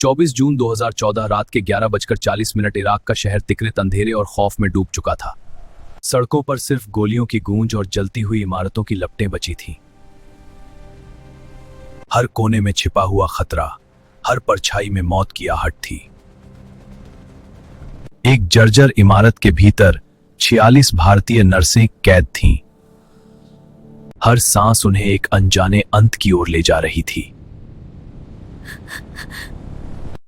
24 जून 2014 रात के 11:40 इराक का शहर तिकरित अंधेरे और खौफ में डूब चुका था। सड़कों पर सिर्फ गोलियों की गूंज और जलती हुई इमारतों की लपटें बची थीं। हर कोने में छिपा हुआ खतरा, हर परछाई में मौत की आहट थी। एक जर्जर इमारत के भीतर 46 भारतीय नर्सें कैद थीं। हर सांस उन्हें एक अनजाने अंत की ओर ले जा रही थी।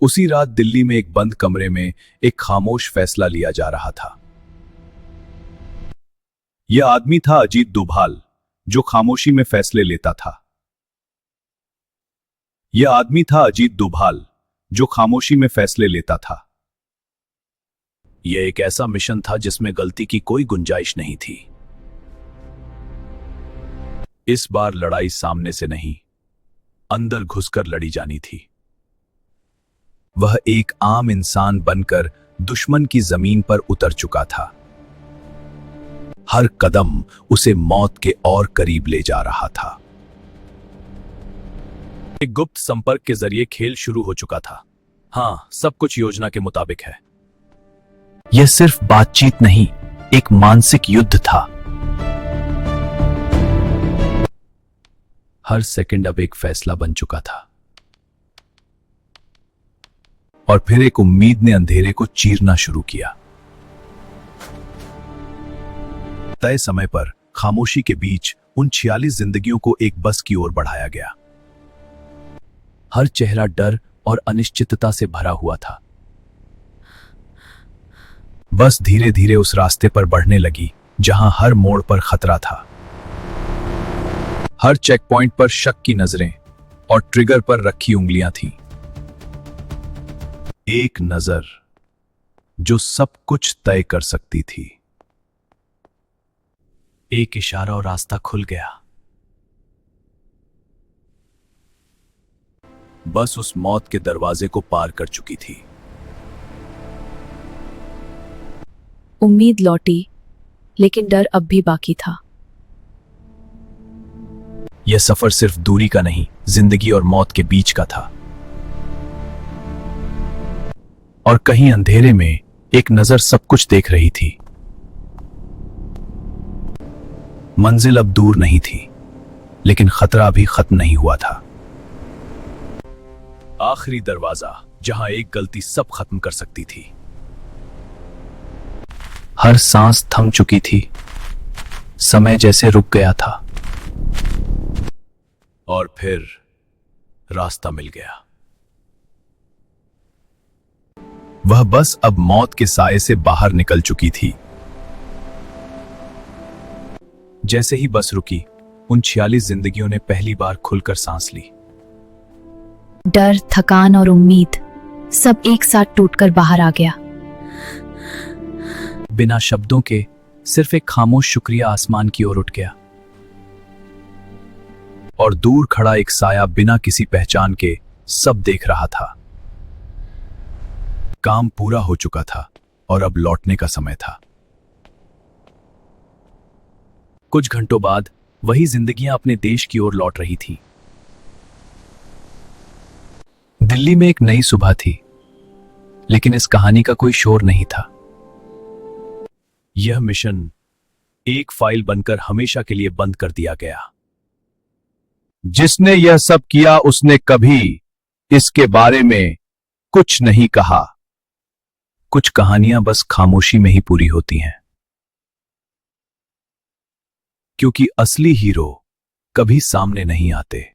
उसी रात दिल्ली में एक बंद कमरे में एक खामोश फैसला लिया जा रहा था। यह आदमी था अजीत डोभाल, जो खामोशी में फैसले लेता था। यह आदमी था अजीत डोभाल, जो खामोशी में फैसले लेता था। यह एक ऐसा मिशन था जिसमें गलती की कोई गुंजाइश नहीं थी। इस बार लड़ाई सामने से नहीं, अंदर घुसकर लड़ी जानी थी। वह एक आम इंसान बनकर दुश्मन की जमीन पर उतर चुका था। हर कदम उसे मौत के और करीब ले जा रहा था। एक गुप्त संपर्क के जरिए खेल शुरू हो चुका था। हां, सब कुछ योजना के मुताबिक है। यह सिर्फ बातचीत नहीं, एक मानसिक युद्ध था। हर सेकंड अब एक फैसला बन चुका था। और फिर एक उम्मीद ने अंधेरे को चीरना शुरू किया। तय समय पर खामोशी के बीच उन 46 जिंदगियों को एक बस की ओर बढ़ाया गया। हर चेहरा डर और अनिश्चितता से भरा हुआ था। बस धीरे धीरे उस रास्ते पर बढ़ने लगी जहां हर मोड़ पर खतरा था। हर चेक पॉइंट पर शक की नजरें और ट्रिगर पर रखी उंगलियां थीं। एक नजर जो सब कुछ तय कर सकती थी। एक इशारा और रास्ता खुल गया। बस उस मौत के दरवाजे को पार कर चुकी थी। उम्मीद लौटी, लेकिन डर अब भी बाकी था। यह सफर सिर्फ दूरी का नहीं, जिंदगी और मौत के बीच का था। और कहीं अंधेरे में एक नजर सब कुछ देख रही थी। मंजिल अब दूर नहीं थी, लेकिन खतरा अभी खत्म नहीं हुआ था। आखिरी दरवाजा जहां एक गलती सब खत्म कर सकती थी। हर सांस थम चुकी थी, समय जैसे रुक गया था। और फिर रास्ता मिल गया। वह बस अब मौत के साए से बाहर निकल चुकी थी। जैसे ही बस रुकी, उन 46 जिंदगियों ने पहली बार खुलकर सांस ली। डर, थकान और उम्मीद सब एक साथ टूटकर बाहर आ गया। बिना शब्दों के सिर्फ एक खामोश शुक्रिया आसमान की ओर उठ गया। और दूर खड़ा एक साया बिना किसी पहचान के सब देख रहा था। काम पूरा हो चुका था और अब लौटने का समय था। कुछ घंटों बाद वही जिंदगियां अपने देश की ओर लौट रही थी। दिल्ली में एक नई सुबह थी, लेकिन इस कहानी का कोई शोर नहीं था। यह मिशन एक फाइल बनकर हमेशा के लिए बंद कर दिया गया। जिसने यह सब किया उसने कभी इसके बारे में कुछ नहीं कहा। कुछ कहानियां बस खामोशी में ही पूरी होती हैं, क्योंकि असली हीरो कभी सामने नहीं आते।